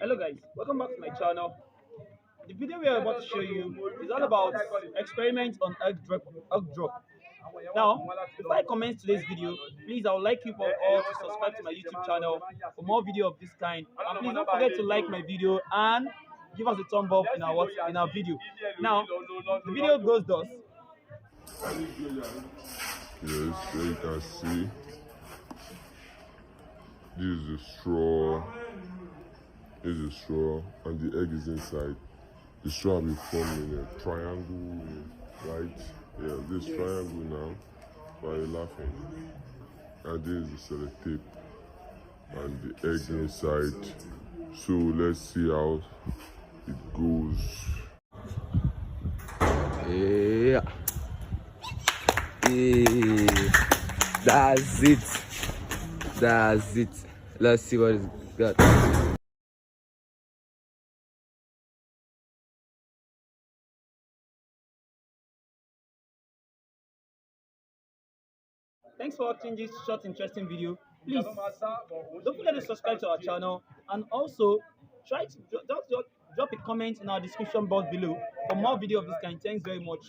Hello guys, welcome back to my channel. The video we are about to show you is all about experiments on egg drop. Now, before I commence today's video, please I would like you all to subscribe to my YouTube channel for more video of this kind. And please don't forget to like my video and give us a thumb up in our video. Now, the video goes thus. Yes, so you can see this is the straw. This is the straw, and the egg is inside. The straw will be formed in a triangle, right? Yeah, this triangle now. Why are you laughing? And this is the sellotape, and the egg inside. So let's see how it goes. Yeah. Yeah. That's it. That's it. Let's see what it's got. Thanks for watching this short interesting video. Please don't forget to subscribe to our channel and also try to drop a comment in our description box below for more video of this kind. Thanks very much.